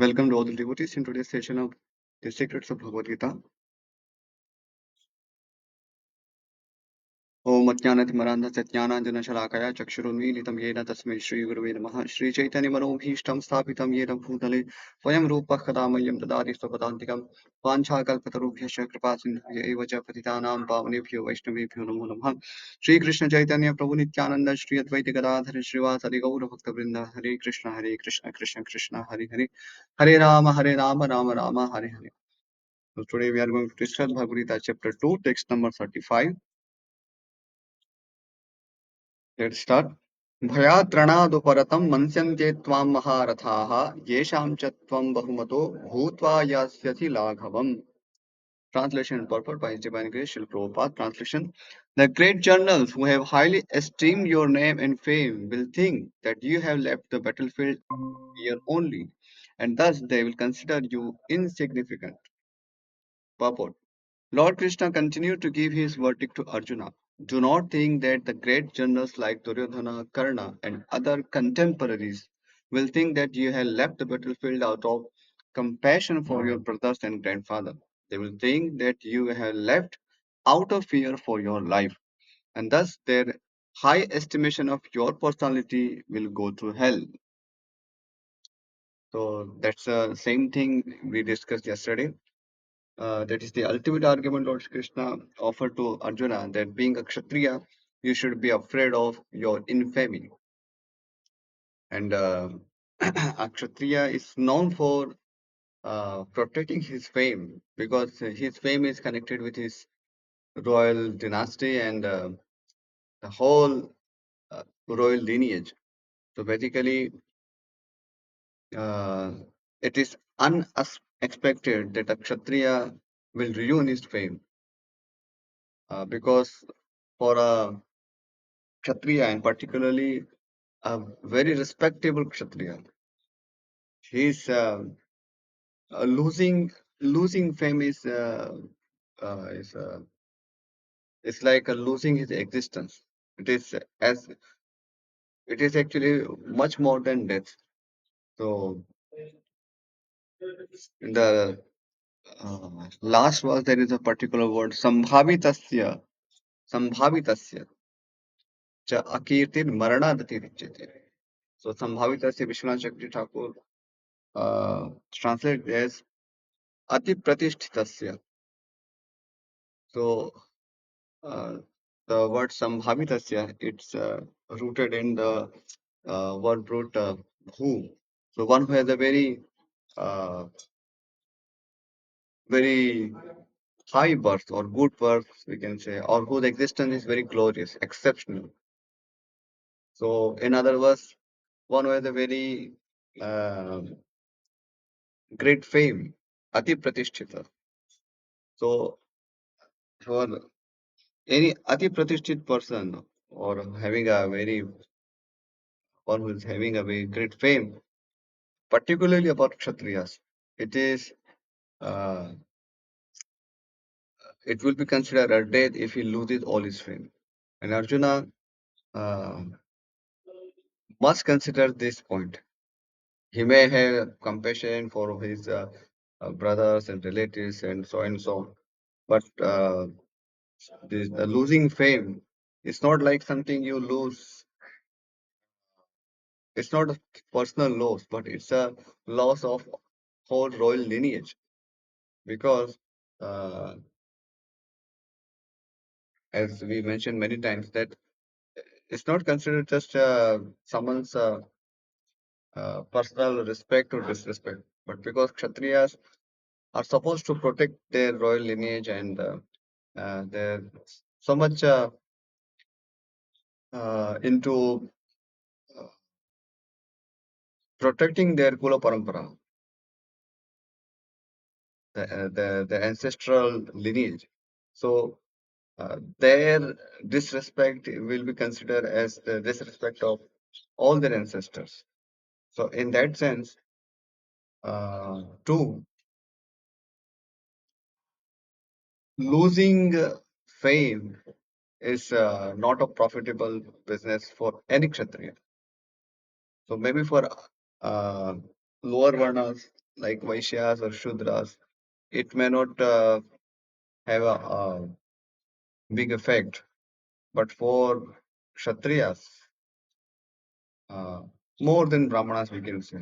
Welcome to all the devotees in today's session of the Secrets of Bhagavad-Gita. ओम अज्ञानतिमरान्धस्य ज्ञानाञ्जनशलाकया चक्षुरुन्मीलितं येन तस्मै श्रीगुरवे नमः श्रीचैतन्यमनोभीष्टं स्थापितं येन भूतले स्वयं रूपः कदा मह्यं ददाति स्वपदान्तिकं वाञ्छाकल्पतरुभ्यश्च कृपासिन्धुभ्य एव च पतितानां पावनेभ्यो वैष्णवेभ्यो नमो नमः श्रीकृष्ण चैतन्य प्रभु नित्यानन्द श्री अद्वैत गदाधर श्रीवासदि गौरभक्तवृन्द हरे Krishna Krishna Krishna Hare Hare Hare Ram Ram Ram Hare Hare. So today we are going to discuss Bhagavad Gita chapter 2, text number 35. Let's start. भयात्रणादुपरतं मन्स्यन्ते त्वां महारथाः येषां च त्वं बहुमतो भूत्वा यास्यसि लाघवम्. Translation and purport by His Divine Grace, Srila Prabhupada. Translation. The great generals who have highly esteemed your name and fame will think that you have left the battlefield here only, and thus they will consider you insignificant. Purport. Lord Krishna continued to give his verdict to Arjuna. Do not think that the great generals like Duryodhana, Karna, and other contemporaries will think that you have left the battlefield out of compassion for your brothers and grandfather. They will think that you have left out of fear for your life, and thus their high estimation of your personality will go to hell. So that's the same thing we discussed yesterday. That is the ultimate argument Lord Krishna offered to Arjuna, that being a Kshatriya, you should be afraid of your infamy. And a Kshatriya is known for protecting his fame because his fame is connected with his royal dynasty and the whole royal lineage. So basically, uh, it is unexpected that a Kshatriya will ruin his fame because for a Kshatriya, and particularly a very respectable Kshatriya. He's losing fame is it's like losing his existence. It is as it is actually much more than death. So in the last verse there is a particular word sambhavitasya cha akirtir maranadati richyate. So sambhavitasya Vishwanath Chakravarti Thakur translated as ati pratishthitasya. So the word sambhavitasya, it's rooted in the word root bhu. So one who has a uh, very high birth or good birth, we can say, or whose existence is very glorious, exceptional. So in other words, one who has a very uh, great fame, ati pratishtita. So for any ati pratishthit person or having a very one who is having a very great fame, particularly about Kshatriyas, it is uh, it will be considered a death if he loses all his fame. And Arjuna uh, must consider this point. He may have compassion for his brothers and relatives and so on, but the losing fame is not like something you lose. It's not a personal loss, but it's a loss of whole royal lineage because uh, as we mentioned many times, that it's not considered just someone's personal respect or disrespect, but because Kshatriyas are supposed to protect their royal lineage and they're so much into uh, protecting their Kula Parampara, the ancestral lineage. So their disrespect will be considered as the disrespect of all their ancestors. So in that sense, too, losing fame is not a profitable business for any Kshatriya. So maybe for uh, lower varnas, like Vaishyas or Shudras, it may not have a, big effect. But for Kshatriyas, uh, more than Brahmanas, we can say.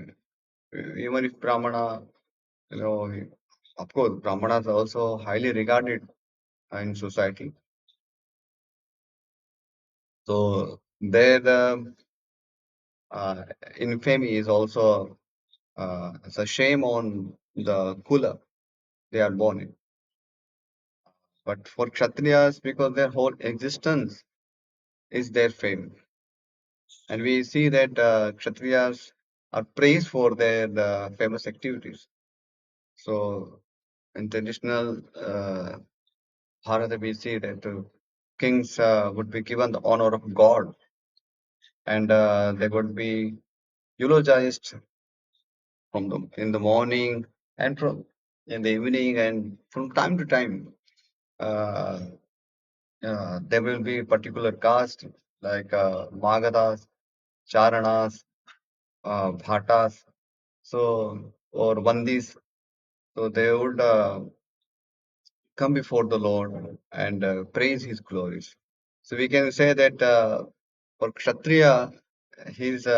Even if Brahmana, you know, of course, Brahmanas are also highly regarded in society. So their uh, infamy is also it's a shame on the Kula they are born in. But for Kshatriyas, because their whole existence is their fame. And we see that Kshatriyas are praised for their famous activities. So in traditional Bharata, we see that kings would be given the honor of God, and they would be eulogized from the in the morning and from in the evening, and from time to time. Uh, there will be particular caste like Magadas, Charanas, Bhatas, so or Vandis. So they would come before the Lord and praise His glories. So we can say that for Kshatriya, his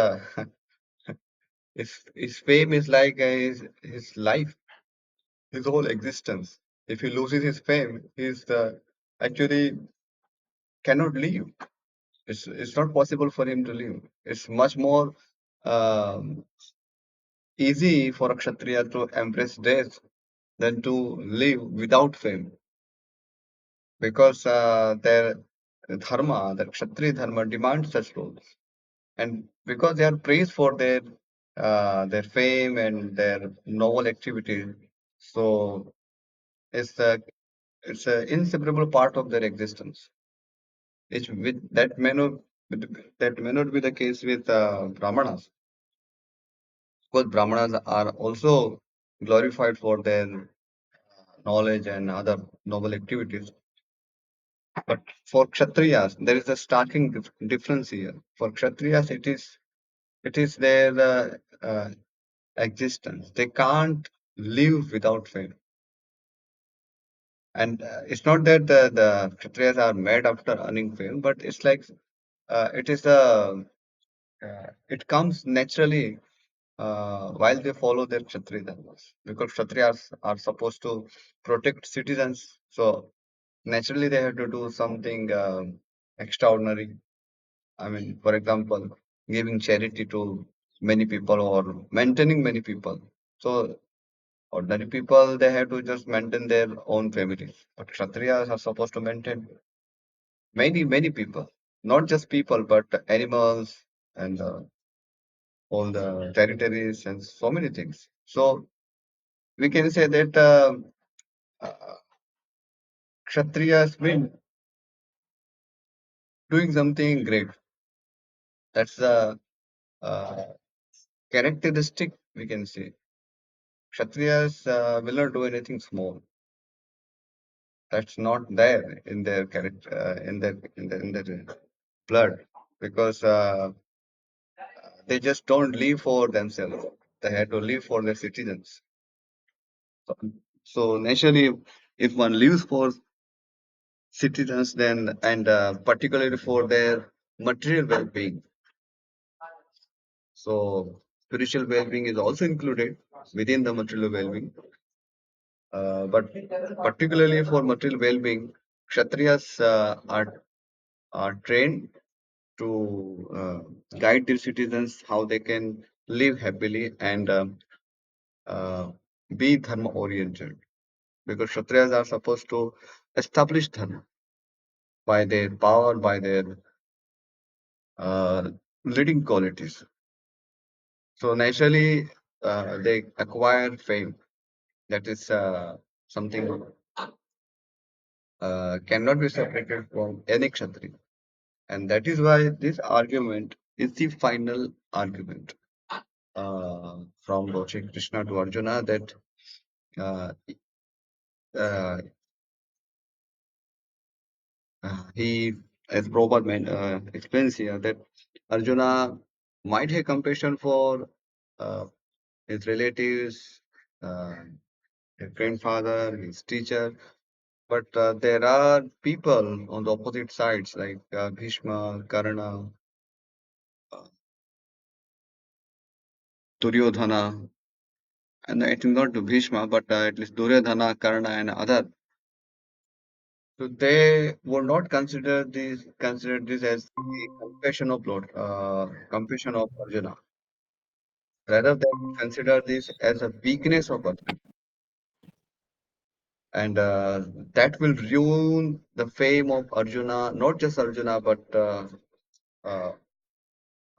his fame is like his life, his whole existence. If he loses his fame, he's actually cannot live. It's not possible for him to live. It's much more um, easy for a Kshatriya to embrace death than to live without fame, because their dharma, their Kshatriya dharma demands such roles, and because they are praised for their fame and their noble activities, so it's a it's an inseparable part of their existence. That may not be the case with Brahmanas. Because Brahmanas are also glorified for their knowledge and other noble activities. But for Kshatriyas, there is a starking difference here. For Kshatriyas, it is their existence. They can't live without fame. And it's not that the Kshatriyas are made after earning fame, but it's like it is it comes naturally while they follow their Kshatriya dharmas. Because Kshatriyas are supposed to protect citizens. So naturally they have to do something extraordinary. I mean, for example, giving charity to many people or maintaining many people. So ordinary people, they have to just maintain their own families. But Kshatriyas are supposed to maintain many people, not just people, but animals and all the territories and so many things. So we can say that uh, Kshatriyas been doing something great. That's the uh, characteristic we can say. Kshatriyas will not do anything small. That's not there in their character, in their blood, because they just don't live for themselves. They have to live for their citizens. So, so naturally, if one lives for citizens, then and particularly for their material well-being, so spiritual well-being is also included within the material well-being. But particularly for material well-being, Kshatriyas are trained to guide their citizens how they can live happily and uh, be dharma oriented. Because Kshatriyas are supposed to establish dharma by their power, by their uh, leading qualities. So naturally, they acquire fame. That is something cannot be separated from any Kshatriya. And that is why this argument is the final argument from Lord Shri Krishna to Arjuna, that uh, uh, he, as Prabhupada explains here, that Arjuna might have compassion for uh, his relatives, uh, his grandfather, his teacher. But there are people on the opposite sides like Bhishma, Karna, uh, Duryodhana, and I think not Bhishma, but at least Duryodhana, Karna, and other. So they would not consider this as the confession of Lord, confession of Arjuna. Rather, they would consider this as a weakness of Arjuna, and that will ruin the fame of Arjuna. Not just Arjuna, but uh,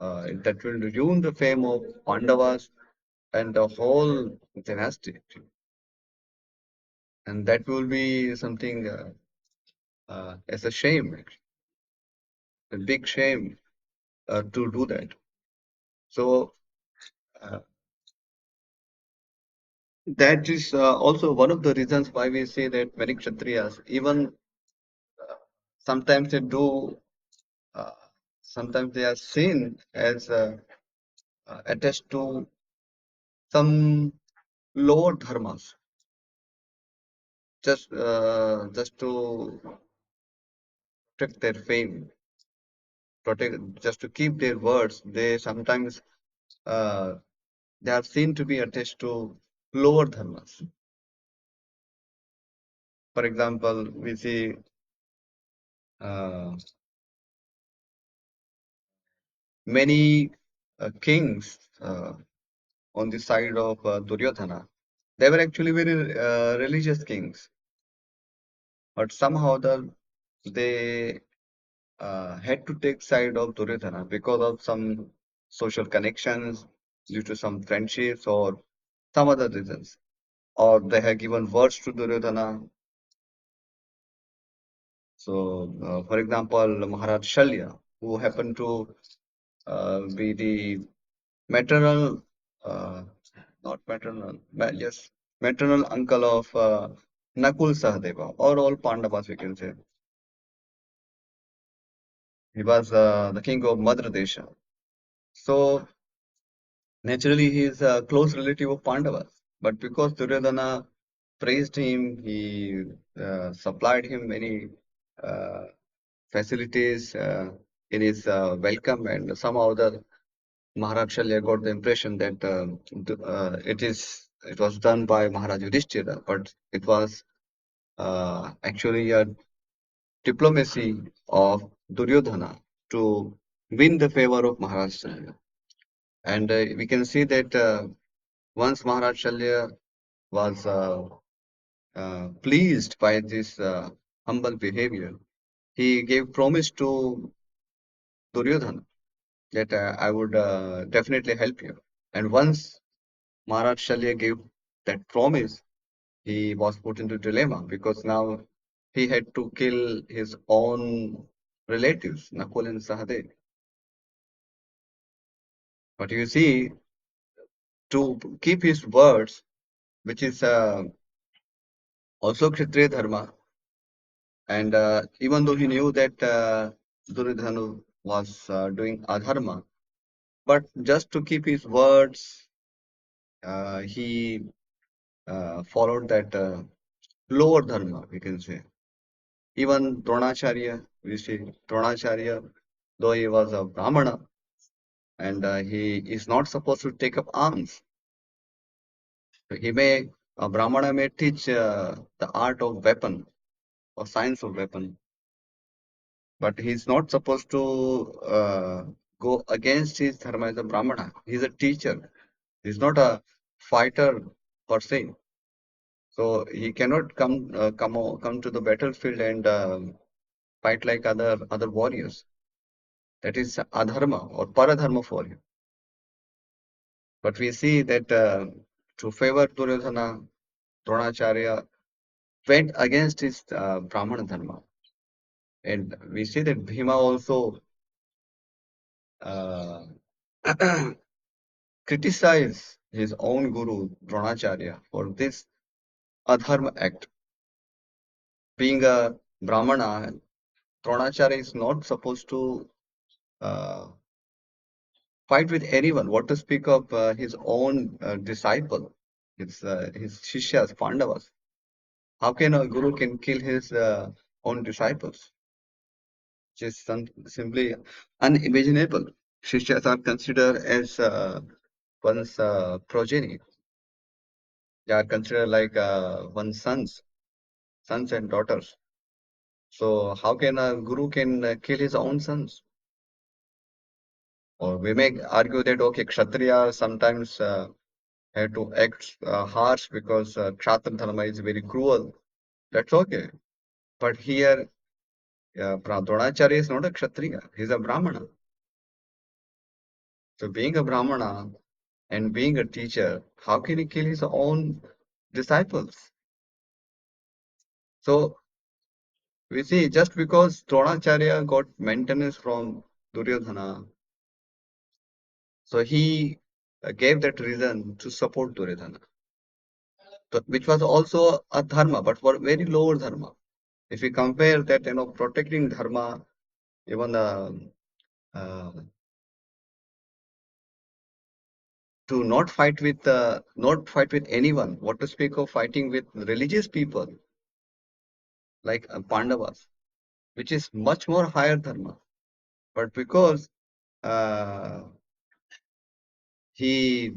that will ruin the fame of Pandavas and the whole dynasty. And that will be something as a shame, actually, a big shame to do that. So uh, that is also one of the reasons why we say that many Kshatriyas, even sometimes they do, uh, sometimes they are seen as attached to some lower dharmas, just to protect their fame, protect just to keep their words. They sometimes uh, they are seen to be attached to lower dharmas. For example, we see uh, many kings on the side of Duryodhana. They were actually very religious kings, but somehow they had to take side of Duryodhana because of some social connections, due to some friendships or some other reasons. Or they had given words to Duryodhana. So, for example, Maharaj Shalya, who happened to be the maternal, uh, not maternal, yes, maternal uncle of Nakul Sahadeva, or all Pandavas, we can say. He was the king of Madhya Desha. So, naturally, he is a close relative of Pandavas. But because Duryodhana praised him, he supplied him many uh, facilities in his welcome, and somehow the Maharaj Shalya got the impression that it was done by Maharaj Yudhishthira, but it was actually a diplomacy of Duryodhana to win the favor of Maharaj Shalya. And we can see that once Maharaj Shalya was pleased by this humble behavior, he gave promise to Duryodhana that I would definitely help you. And once Maharaj Shalya gave that promise, he was put into dilemma because now he had to kill his own relatives, Nakul and Sahadev. But you see, to keep his words, which is also Kshatriya Dharma, and even though he knew that Duryodhana was doing adharma, but just to keep his words, he followed that lower dharma, we can say. Even Dronacharya, we see Dronacharya, though he was a Brahmana and he is not supposed to take up arms. So a Brahmana may teach the art of weapon or science of weapon, but he's not supposed to go against his dharma as a Brahmana. He's a teacher. He's not a fighter per se. So he cannot come to the battlefield and fight like other warriors. That is adharma or paradharma for you. But we see that to favor Duryodhana, Dronacharya went against his Brahmana dharma. And we see that Bhima also uh, criticized his own guru, Dronacharya, for this adharma act. Being a Brahmana, Dronacharya is not supposed to uh, fight with anyone. What to speak of his own disciple? his Shishyas, Pandavas. How can a guru can kill his own disciples? Which is simply unimaginable. Shishyas are considered as one's progeny. They are considered like one's sons and daughters. So how can a guru can kill his own sons? Or we may argue that okay, Kshatriya sometimes have to act harsh because Kshatriya dharma is very cruel. That's okay. But here, Dronacharya is not a Kshatriya. He's a Brahmana. So being a Brahmana and being a teacher, how can he kill his own disciples? So we see just because Dronacharya got maintenance from Duryodhana, so he gave that reason to support Duryodhana, which was also a dharma, but for very lower dharma. If we compare that, protecting dharma, even uh, to not fight with anyone, what to speak of fighting with religious people like Pandavas, which is much more higher dharma. But because uh, he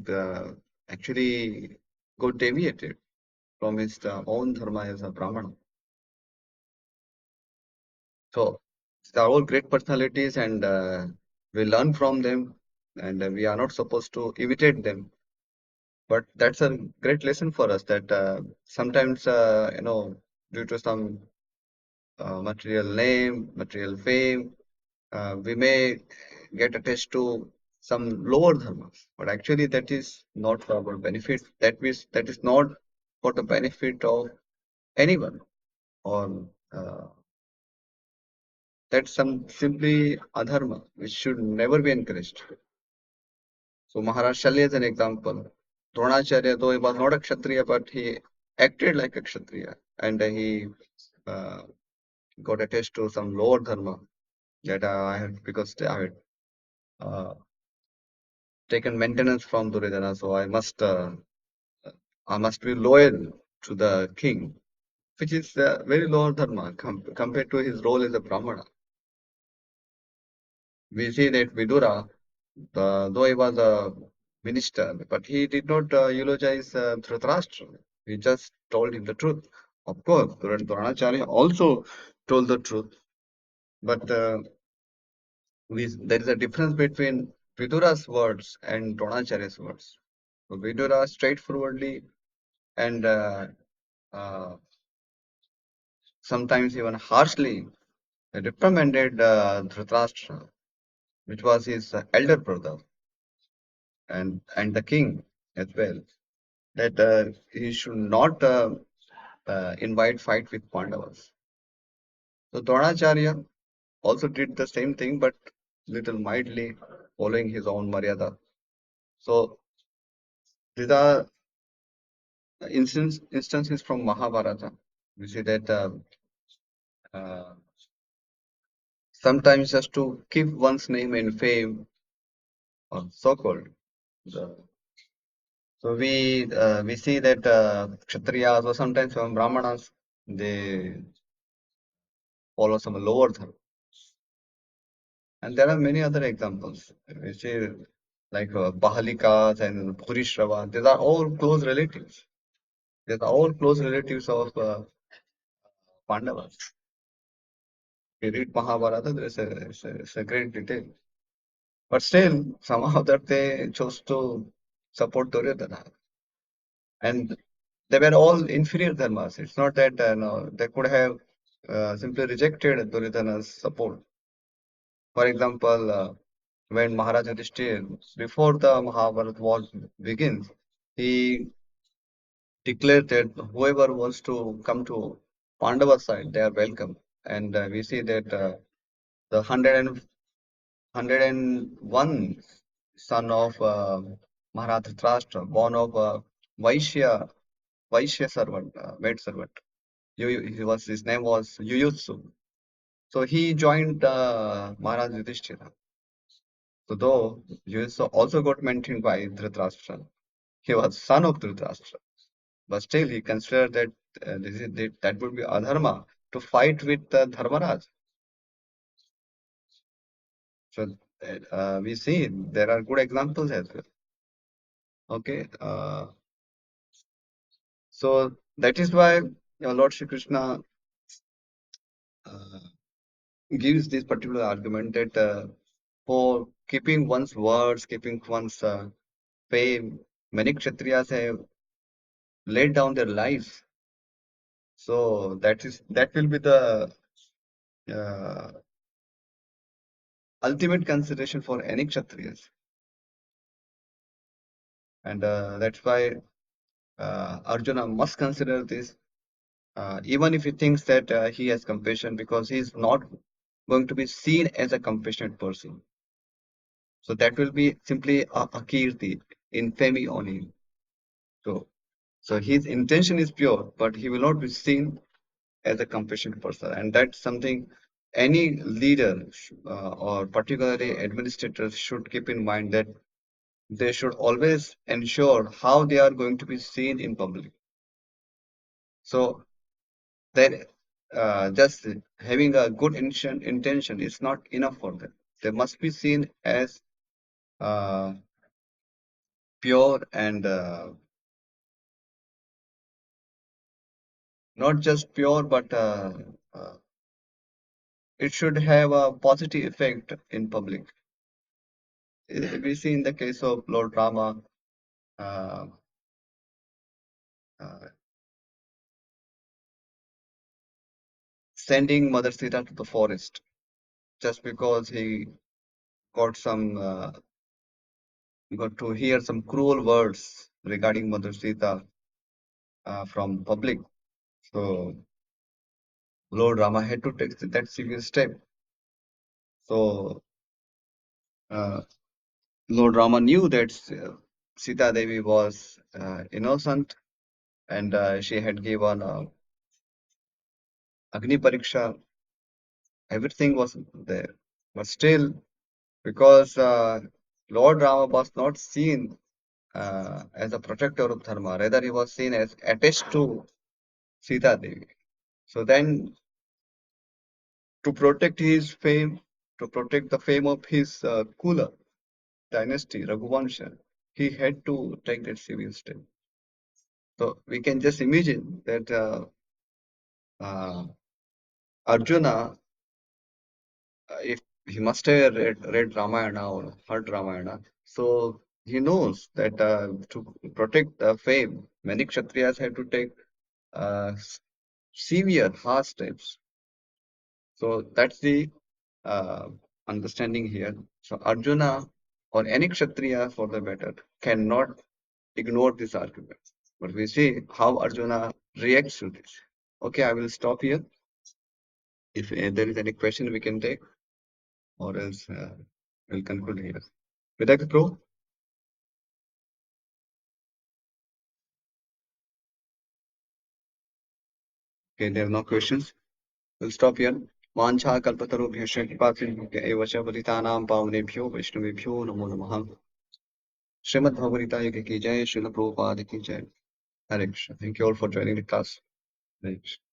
actually got deviated from his own dharma as a Brahmana. So they're all great personalities, and we learn from them, and we are not supposed to imitate them. But that's a great lesson for us that sometimes, due to some material name, material fame, we may get attached to some lower dharmas. But actually, that is not for our benefit. That is not for the benefit of anyone, or that's some simply adharma, which should never be encouraged. So Maharaj Shalya is an example. Dronacharya, though he was not a Kshatriya, but he acted like a Kshatriya, and he uh, got attached to some lower dharma that I had because I had uh, taken maintenance from Duryodhana, so I must be loyal to the king, which is very lower dharma compared to his role as a Brahmana. We see that Vidura, though he was a minister, but he did not eulogize Dhritarashtra. He just told him the truth. Of course, Dronacharya also told the truth, but there is a difference between Vidura's words and Dronacharya's words. So Vidura straightforwardly and uh, sometimes even harshly reprimanded Dhritarashtra, which was his elder brother and the king as well, that he should not invite fight with Pandavas. So Dronacharya also did the same thing, but little mildly, following his own Maryada. So these are instances from Mahabharata. We see that uh, sometimes just to keep one's name and fame, or so-called. the- So we see that Kshatriyas or sometimes some Brahmanas, they follow some lower dharma. And there are many other examples. We see like Bahalikas and Bhurishrava. These are all close relatives. These are all close relatives of Pandavas. If you read Mahabharata, it's a great detail. But still, somehow that they chose to support Duryodhana. And they were all inferior dharmas. It's not that no, they could have simply rejected Duryodhana's support. For example, when Maharaj Yudhishthir, before the Mahabharata war begins, he declared that whoever wants to come to Pandava side, they are welcome. And we see that the 101 son of Maharaj Dhritarashtra, born of Vaishya servant, maid servant. His name was Yuyutsu. So he joined Maharaj Yudhishthira. So though Yuyutsu also got mentioned by Dhritarashtra, he was son of Dhritarashtra. but still he considered that that would be adharma to fight with Dharmaraj. So we see there are good examples as well. Okay, so that is why Lord Shri Krishna uh, gives this particular argument that for keeping one's words, keeping one's fame, many Kshatriyas have laid down their lives. So that will be the uh, ultimate consideration for any Kshatriyas, and that's why Arjuna must consider this, even if he thinks that he has compassion, because he is not going to be seen as a compassionate person. So that will be simply a kirti, infamy on him. So, so his intention is pure, but he will not be seen as a compassionate person, and that's something any leader or particularly administrators should keep in mind, that they should always ensure how they are going to be seen in public. So then, just having a good intention is not enough for them. They must be seen as uh, pure and not just pure, but uh, it should have a positive effect in public. We see in the case of Lord Rama, uh, uh, sending Mother Sita to the forest just because he got some got to hear some cruel words regarding Mother Sita from public. So Lord Rama had to take that serious step. So uh, Lord Rama knew that Sita Devi was innocent, and she had given Agni Pariksha. Everything was there, but still, because Lord Rama was not seen as a protector of Dharma, rather he was seen as attached to Sita Devi. So then, to protect his fame, to protect the fame of his Kula dynasty, Raghuvansha, he had to take that civil step. So we can just imagine that uh, Arjuna, if he must have read Ramayana or heard Ramayana, so he knows that to protect the fame, many Kshatriyas have to take severe, harsh steps. So that's the uh, understanding here. So Arjuna or any Kshatriya for the matter cannot ignore this argument. But we see how Arjuna reacts to this. Okay, I will stop here. If there is any question we can take, or else we'll conclude here. Vidak Pro, okay, there are no questions. We'll stop here. वाञ्छा कल्पतरुभ्यश्च कृपा सिन्धुभ्य एव च पतितानां पावनेभ्यो वैष्णवेभ्यो नमो नमः श्रीमद् भगवद गीता की जय श्रील प्रभुपाद की जय हरे Krishna Thank you all for joining the class. Hare Krishna.